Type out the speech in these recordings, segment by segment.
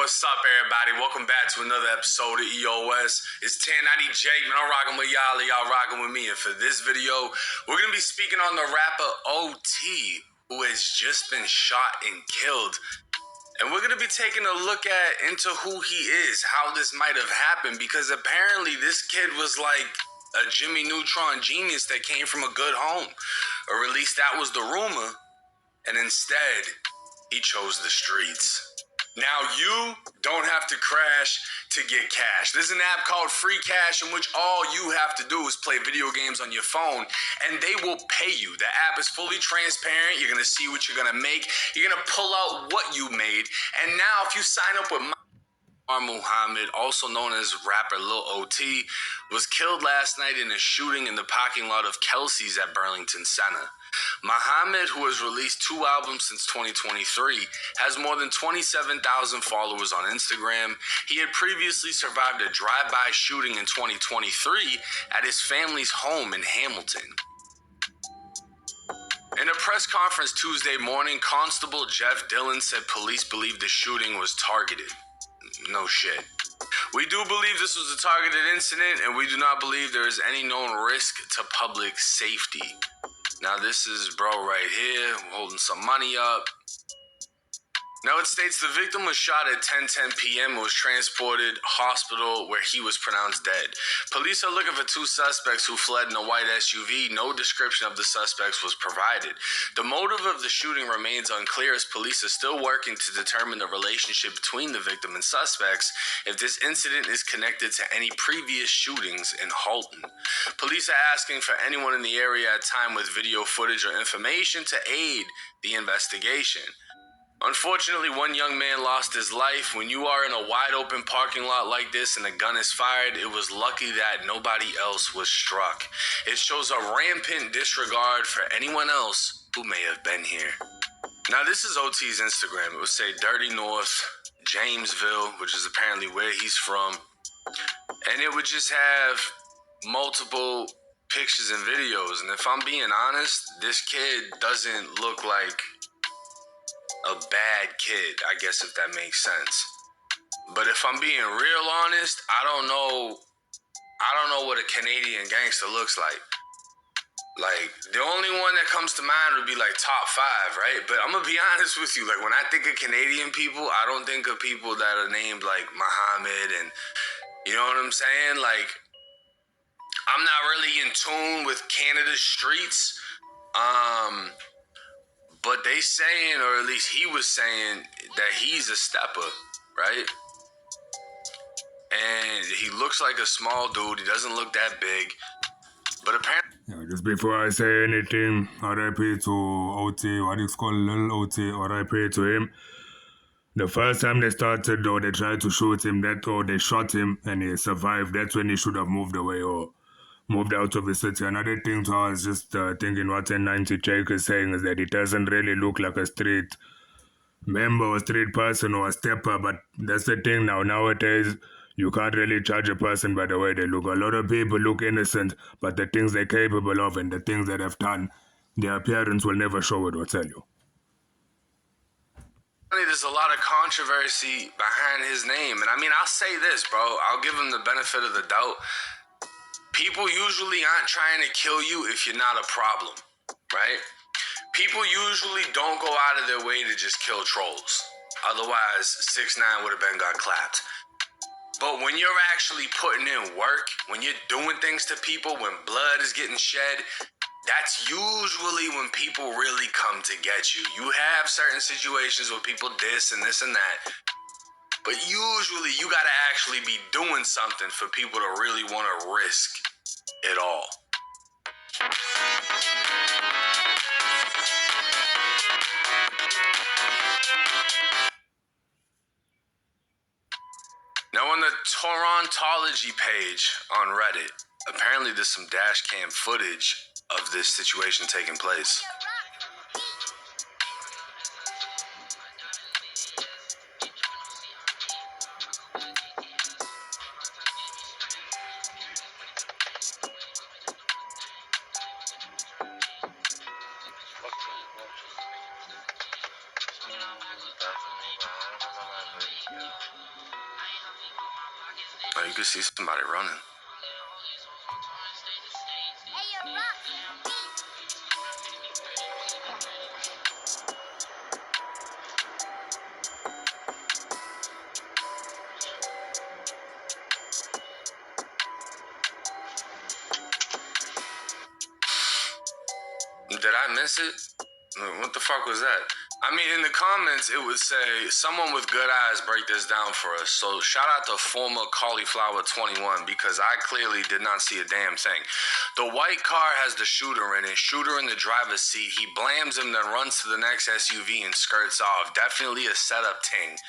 What's up, everybody? Welcome back to another episode of EOS. It's 1090 Jake, man. I'm rocking with y'all rocking with me. And for this video, we're going to be speaking on the rapper OT, who has just been shot and killed. And we're going to be taking a look into who he is, how this might have happened, because apparently this kid was like a Jimmy Neutron genius that came from a good home. Or at least that was the rumor. And instead, he chose the streets. Now, you don't have to crash to get cash. There's an app called Free Cash in which all you have to do is play video games on your phone and they will pay you. The app is fully transparent. You're going to see what you're going to make. You're going to pull out what you made. And now if you sign up with Muhammad, also known as rapper Lil OT, was killed last night in a shooting in the parking lot of Kelsey's at Burlington Center. Muhammad, who has released 2 albums since 2023, has more than 27,000 followers on Instagram. He had previously survived a drive-by shooting in 2023 at his family's home in Hamilton. In a press conference Tuesday morning, Constable Jeff Dillon said police believe the shooting was targeted. No shit. We do believe this was a targeted incident, and we do not believe there is any known risk to public safety. Now this is bro right here holding some money up. Now it states the victim was shot at 10:10 p.m. and was transported hospital where he was pronounced dead. Police are looking for 2 suspects who fled in a white SUV. No description of the suspects was provided. The motive of the shooting remains unclear as police are still working to determine the relationship between the victim and suspects if this incident is connected to any previous shootings in Halton. Police are asking for anyone in the area at time with video footage or information to aid the investigation. Unfortunately, one young man lost his life. When you are in a wide open parking lot like this and a gun is fired, it was lucky that nobody else was struck. It shows a rampant disregard for anyone else who may have been here. Now this is OT's Instagram. It would say Dirty North, Jamesville, which is apparently where he's from. And it would just have multiple pictures and videos. And if I'm being honest, this kid doesn't look like a bad kid, I guess, if that makes sense. But if I'm being real honest, I don't know what a Canadian gangster looks like. Like, the only one that comes to mind would be like top 5, right? But I'm gonna be honest with you, like when I think of Canadian people, I don't think of people that are named like Muhammad, and you know what I'm saying? Like, I'm not really in tune with Canada's streets. But they saying, or at least he was saying, that he's a stepper, right? And he looks like a small dude. He doesn't look that big. But apparently... Yeah, just before I say anything, RIP to OT, what is called Lil OT, RIP to him. The first time they started, though, they tried to shoot him, they shot him and he survived. That's when he should have moved away or moved out of the city. Another thing, I was just thinking what 1090 Jake is saying is that it doesn't really look like a street member or street person or a stepper, but that's the thing now. Nowadays, you can't really judge a person by the way they look. A lot of people look innocent, but the things they're capable of and the things that they've done, their appearance will never show it or tell you. There's a lot of controversy behind his name. And I mean, I'll say this, bro. I'll give him the benefit of the doubt. People usually aren't trying to kill you if you're not a problem, right? People usually don't go out of their way to just kill trolls. Otherwise, 6ix9ine would have been got clapped. But when you're actually putting in work, when you're doing things to people, when blood is getting shed, that's usually when people really come to get you. You have certain situations where people diss and this and that. But usually you gotta actually be doing something for people to really want to risk it all. Now on the Torontology page on Reddit, apparently there's some dash cam footage of this situation taking place. we could see somebody running. Did I miss it? What the fuck was that? I mean, in the comments, it would say, someone with good eyes break this down for us. So shout out to former Cauliflower21 because I clearly did not see a damn thing. The white car has the shooter in it, shooter in the driver's seat. He blams him, then runs to the next SUV and skirts off. Definitely a setup ting.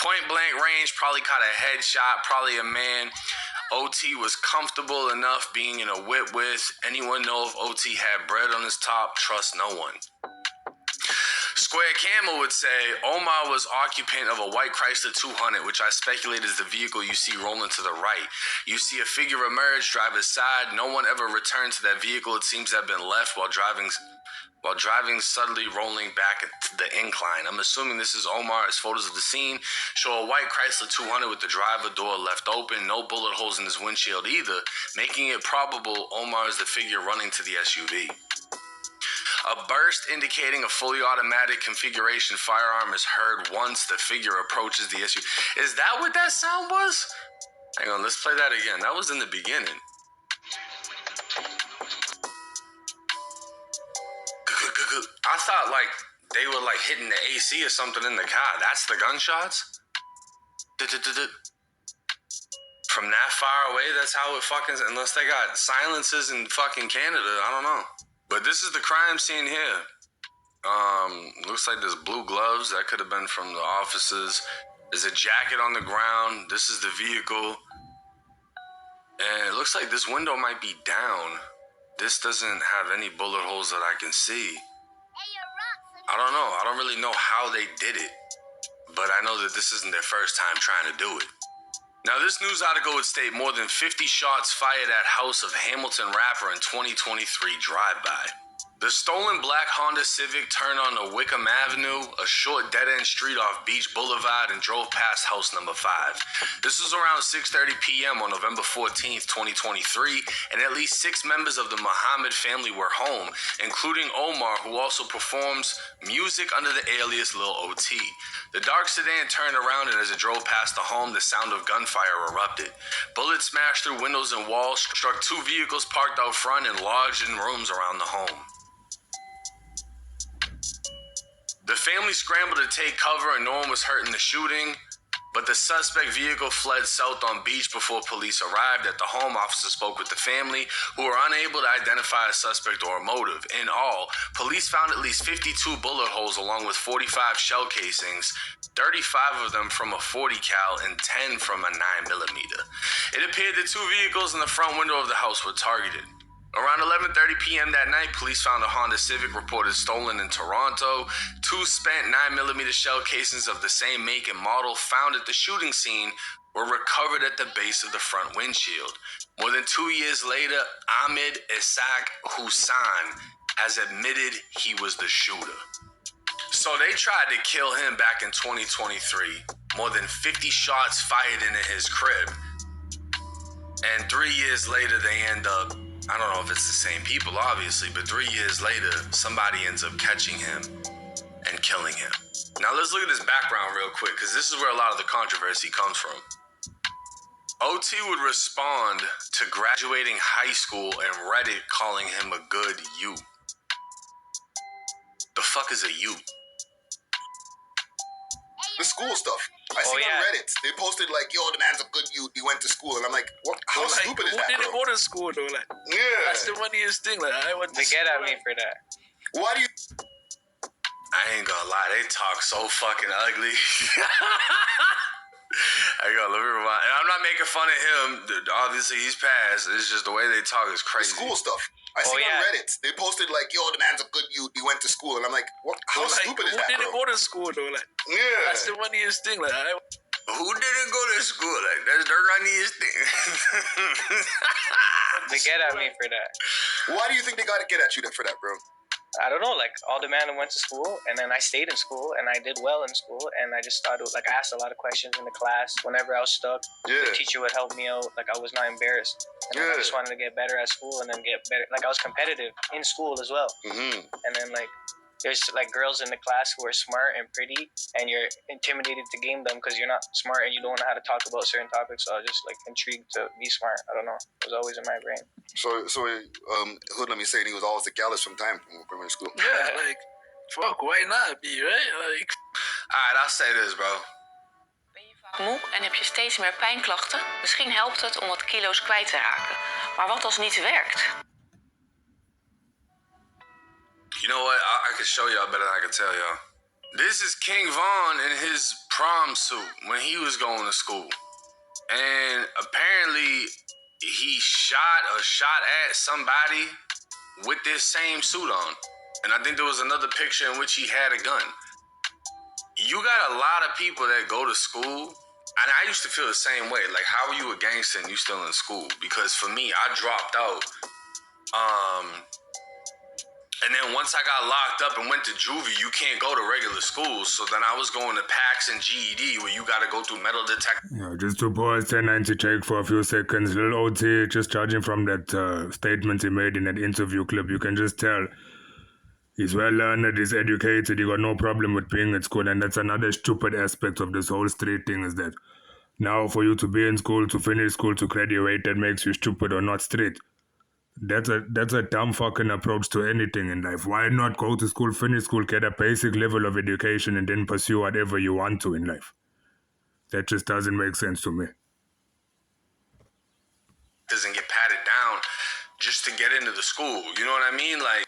Point blank range, probably caught a headshot, probably a man. OT was comfortable enough being in a whip with. Anyone know if OT had bread on his top? Trust no one. Square Camel would say Omar was occupant of a white Chrysler 200, which I speculate is the vehicle you see rolling to the right. You see a figure emerge, driver's side. No one ever returned to that vehicle. It seems to have been left while driving, suddenly rolling back to the incline. I'm assuming this is Omar as photos of the scene show a white Chrysler 200 with the driver door left open. No bullet holes in his windshield either, making it probable Omar is the figure running to the SUV. A burst indicating a fully automatic configuration firearm is heard once the figure approaches the SUV. Is that what that sound was? Hang on, let's play that again. That was in the beginning. I thought like they were like hitting the AC or something in the car. That's the gunshots? From that far away, that's how it fucking... Unless they got silences in fucking Canada, I don't know. But this is the crime scene here. Looks like there's blue gloves. That could have been from the officers. There's a jacket on the ground. This is the vehicle. And it looks like this window might be down. This doesn't have any bullet holes that I can see. I don't know. I don't really know how they did it. But I know that this isn't their first time trying to do it. Now, this news article would state more than 50 shots fired at house of Hamilton rapper in 2023 drive-by. The stolen black Honda Civic turned onto Wickham Avenue, a short dead-end street off Beach Boulevard, and drove past house number 5. This was around 6:30 p.m. on November 14th, 2023, and at least 6 members of the Muhammad family were home, including Omar, who also performs music under the alias Lil OT. The dark sedan turned around, and as it drove past the home, the sound of gunfire erupted. Bullets smashed through windows and walls, struck 2 vehicles parked out front, and lodged in rooms around the home. The family scrambled to take cover and no one was hurt in the shooting, but the suspect vehicle fled south on Beach before police arrived. At the home, officers spoke with the family, who were unable to identify a suspect or a motive. In all, police found at least 52 bullet holes along with 45 shell casings, 35 of them from a .40 cal and 10 from a 9mm. It appeared the 2 vehicles in the front window of the house were targeted. Around 11:30 p.m. that night, police found a Honda Civic reported stolen in Toronto. 2 spent 9mm shell casings of the same make and model found at the shooting scene were recovered at the base of the front windshield. More than 2 years later, Ahmed Isaac Hussain has admitted he was the shooter. So they tried to kill him back in 2023. More than 50 shots fired into his crib. And 3 years later, they end up... I don't know if it's the same people, obviously, but 3 years later, somebody ends up catching him and killing him. Now, let's look at his background real quick, because this is where a lot of the controversy comes from. OT would respond to graduating high school and Reddit calling him a good youth. The fuck is a youth? The school stuff. I see on Reddit. They posted like, yo, the man's a good youth. He went to school. And I'm like, what? How stupid is that, Who didn't go to school, though? Like, yeah. That's the funniest thing. Like, I went to They get at me for that. Why do you... I ain't gonna lie, they talk so fucking ugly. Hang on, let me remind. And I'm not making fun of him. Obviously, he's passed. It's just the way they talk is crazy. The school stuff. I see on Reddit. They posted like, yo, the man's a good youth. He went to school. And I'm like, what? How stupid is that, Who didn't go to school, though? Like, yeah. That's the funniest thing. Like, who didn't go to school? Like, that's the funniest thing. They get at me for that. Why do you think they gotta get at you for that, bro? I don't know, like all the men went to school, and then I stayed in school, and I did well in school, and I just started, like, I asked a lot of questions in the class. Whenever I was stuck, the teacher would help me out. Like, I was not embarrassed. And then I just wanted to get better at school and then get better. Like, I was competitive in school as well. And then, like, there's like girls in the class who are smart and pretty, and you're intimidated to game them because you're not smart and you don't know how to talk about certain topics. So I was just like intrigued to be smart. I don't know. It was always in my brain. So Hood, let me say, he was always the gallus from time from primary school. Yeah, like, fuck, why not be, right? Like, alright, I'll say this, bro. Ben je vaak moe en heb je steeds meer pijnklachten? Misschien helpt het om wat kilo's kwijt te raken. Maar wat als niet werkt? You know what? I can show y'all better than I can tell y'all. This is King Von in his prom suit when he was going to school. And apparently he shot at somebody with this same suit on. And I think there was another picture in which he had a gun. You got a lot of people that go to school, and I used to feel the same way. Like, how are you a gangster and you still in school? Because for me, I dropped out. And then once I got locked up and went to juvie, you can't go to regular schools. So then I was going to PAX and GED where you got to go through metal detector. Yeah, just to pause 1090 check for a few seconds. Lil OT, just judging from that statement he made in that interview clip, you can just tell he's well learned, he's educated, he got no problem with being at school. And that's another stupid aspect of this whole street thing, is that now for you to be in school, to finish school, to graduate, that makes you stupid or not street. That's a dumb fucking approach to anything in life. Why not go to school, finish school, get a basic level of education, and then pursue whatever you want to in life? That just doesn't make sense to me. Doesn't get patted down just to get into the school. You know what I mean? Like,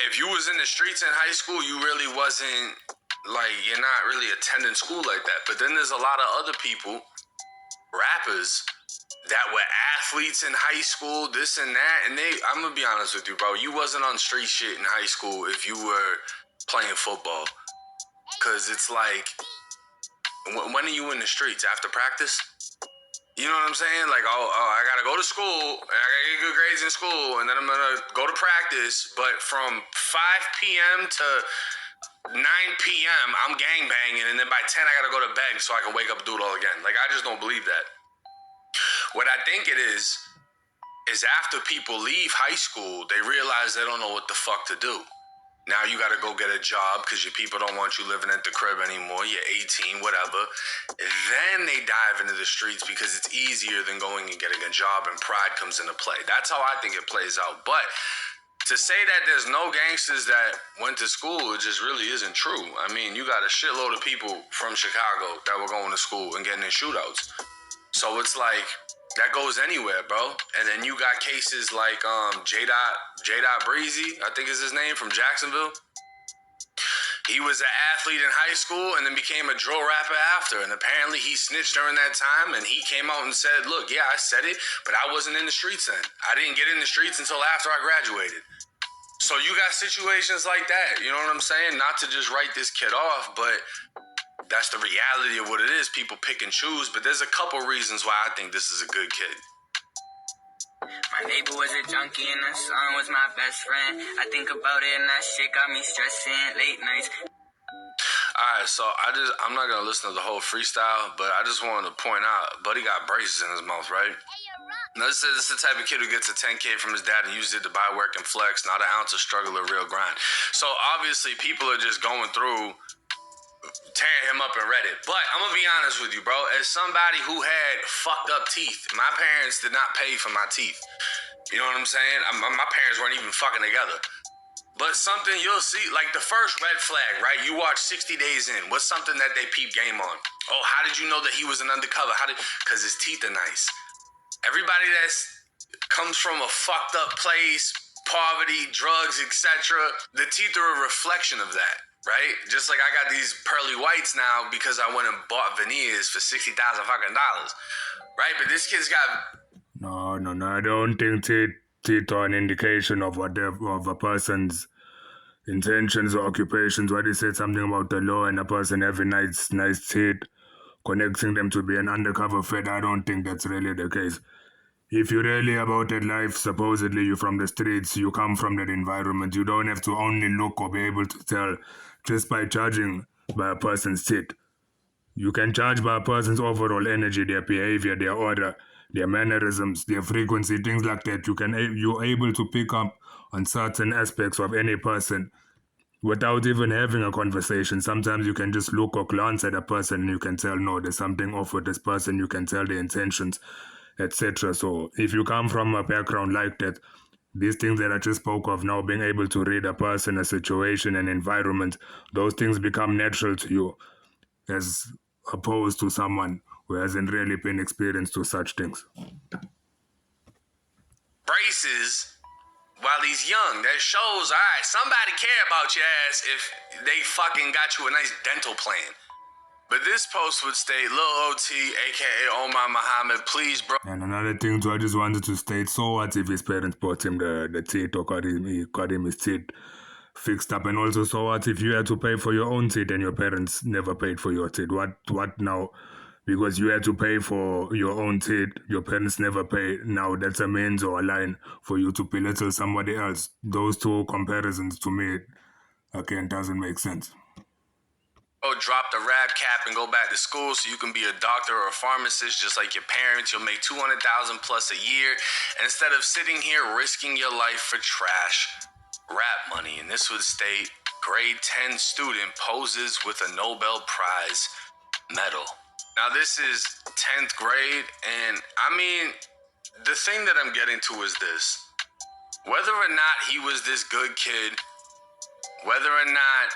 if you was in the streets in high school, you really wasn't, like, you're not really attending school like that. But then there's a lot of other people, rappers, that were athletes in high school, this and that, and I'm gonna be honest with you, bro, you wasn't on street shit in high school if you were playing football. Cause it's like, when are you in the streets? After practice? You know what I'm saying? Like, I gotta go to school, and I gotta get good grades in school, and then I'm gonna go to practice, but from 5 p.m. to 9 p.m., I'm gangbanging, and then by 10, I gotta go to bed so I can wake up and do it all again. Like, I just don't believe that. What I think it is after people leave high school, they realize they don't know what the fuck to do. Now you gotta go get a job because your people don't want you living at the crib anymore. You're 18, whatever. Then they dive into the streets because it's easier than going and getting a job, and pride comes into play. That's how I think it plays out. But to say that there's no gangsters that went to school, it just really isn't true. I mean, you got a shitload of people from Chicago that were going to school and getting in shootouts. So it's like, that goes anywhere, bro. And then you got cases like J-Dot Breezy, I think is his name, from Jacksonville. He was an athlete in high school and then became a drill rapper after. And apparently he snitched during that time, and he came out and said, look, yeah, I said it, but I wasn't in the streets then. I didn't get in the streets until after I graduated. So you got situations like that, you know what I'm saying? Not to just write this kid off, but that's the reality of what it is. People pick and choose, but there's a couple reasons why I think this is a good kid. My neighbor was a junkie and that song was my best friend. I think about it and that shit got me stressing late nights. Alright, so I'm not gonna listen to the whole freestyle, but I just wanted to point out, Buddy got braces in his mouth, right? Now this is the type of kid who gets a 10K from his dad and uses it to buy work and flex, not an ounce of struggle or real grind. So obviously people are just going through tearing him up in Reddit. But I'm gonna be honest with you, bro. As somebody who had fucked up teeth, my parents did not pay for my teeth. You know what I'm saying? My parents weren't even fucking together. But something you'll see, like the first red flag, right? You watch 60 Days In. What's something that they peep game on? Oh, how did you know that he was an undercover? Because his teeth are nice. Everybody that comes from a fucked up place, poverty, drugs, etc., the teeth are a reflection of that. Right? Just like I got these pearly whites now because I went and bought veneers for $60,000 fucking dollars. Right? But this kid's got... No, I don't think teeth are an indication of a person's intentions or occupations. Why they said something about the law and a person having nice teeth, connecting them to be an undercover fed. I don't think that's really the case. if you're really about that life, supposedly you're from the streets, you come from that environment, you don't have to only look or be able to tell just by judging by a person's teeth. You can judge by a person's overall energy, their behavior, their order, their mannerisms, their frequency, things like that. You're able to pick up on certain aspects of any person without even having a conversation. Sometimes you can just look or glance at a person and you can tell, no, there's something off with this person. You can tell the intentions, etc. So if you come from a background like that, these things that I just spoke of now, being able to read a person, a situation, an environment, those things become natural to you as opposed to someone who hasn't really been experienced to such things. Braces while he's young. That shows, all right, somebody care about your ass if they fucking got you a nice dental plan. But this post would state, Lil OT, aka Omar Muhammad, please, bro. And another thing too, I just wanted to state, so what if his parents bought him the teeth or got him his teeth fixed up? And also, so what if you had to pay for your own teeth and your parents never paid for your teeth? What now? Because you had to pay for your own teeth, your parents never pay. Now that's a means or a line for you to belittle somebody else. Those two comparisons to me, again, doesn't make sense. Oh, drop the rap cap and go back to school so you can be a doctor or a pharmacist just like your parents. You'll make $200,000 plus a year. And instead of sitting here risking your life for trash, rap money. And this would state, grade 10 student poses with a Nobel Prize medal. Now this is 10th grade, and I mean, the thing that I'm getting to is this. Whether or not he was this good kid, whether or not...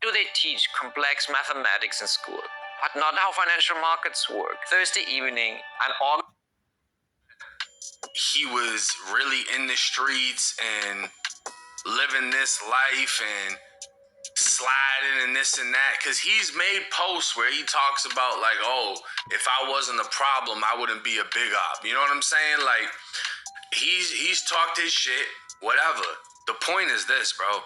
Do they teach complex mathematics in school, but not how financial markets work? Thursday evening, and all... He was really in the streets and living this life and sliding and this and that, because he's made posts where he talks about like, oh, if I wasn't a problem, I wouldn't be a big op. You know what I'm saying? Like, he's talked his shit, whatever. The point is this, bro.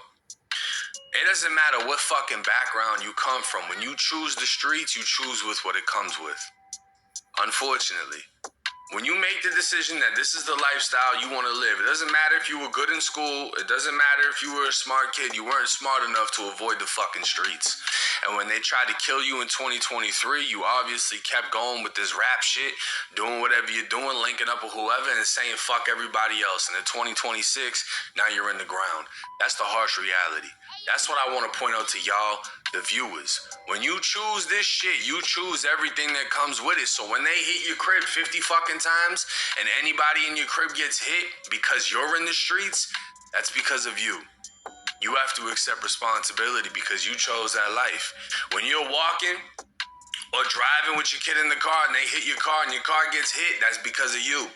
It doesn't matter what fucking background you come from. When you choose the streets, you choose with what it comes with. Unfortunately. When you make the decision that this is the lifestyle you want to live, it doesn't matter if you were good in school, it doesn't matter if you were a smart kid, you weren't smart enough to avoid the fucking streets. And when they tried to kill you in 2023, you obviously kept going with this rap shit, doing whatever you're doing, linking up with whoever and saying fuck everybody else. And in 2026, now you're in the ground. That's the harsh reality. That's what I want to point out to y'all, the viewers. When you choose this shit, you choose everything that comes with it. So when they hit your crib 50 fucking times and anybody in your crib gets hit because you're in the streets, that's because of you. You have to accept responsibility because you chose that life. When you're walking or driving with your kid in the car and they hit your car and your car gets hit, that's because of you.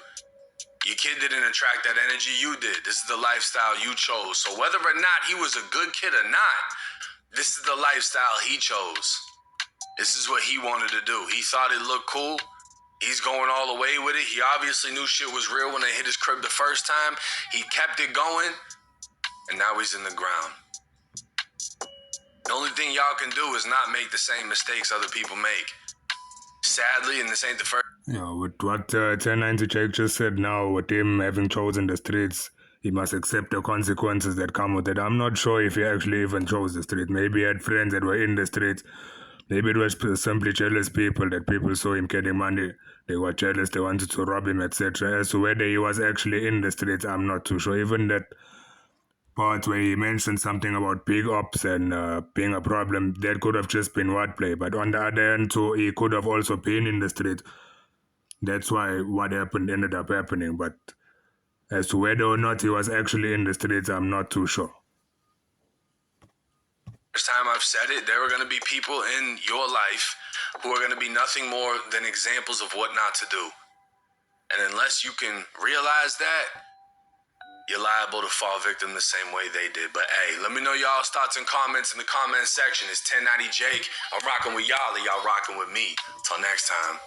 Your kid didn't attract that energy, you did. This is the lifestyle you chose. So whether or not he was a good kid or not, this is the lifestyle he chose. This is what he wanted to do. He thought it looked cool. He's going all the way with it. He obviously knew shit was real when they hit his crib the first time. He kept it going, and now he's in the ground. The only thing y'all can do is not make the same mistakes other people make. Sadly, and this ain't the first... Yeah, with what 1090 Jake just said now, with him having chosen the streets, he must accept the consequences that come with it. I'm not sure if he actually even chose the street. Maybe he had friends that were in the streets. Maybe it was simply jealous people that people saw him getting money. They were jealous, they wanted to rob him, etc. As to whether he was actually in the streets, I'm not too sure. Even that part where he mentioned something about big ops and being a problem, that could have just been wordplay. But on the other hand, too, he could have also been in the street. That's why what happened ended up happening. But as to whether or not he was actually in the streets, I'm not too sure. First time I've said it, there are going to be people in your life who are going to be nothing more than examples of what not to do. And unless you can realize that, you're liable to fall victim the same way they did. But hey, let me know y'all's thoughts and comments in the comment section. It's 1090 Jake. I'm rocking with y'all and y'all rocking with me. Till next time.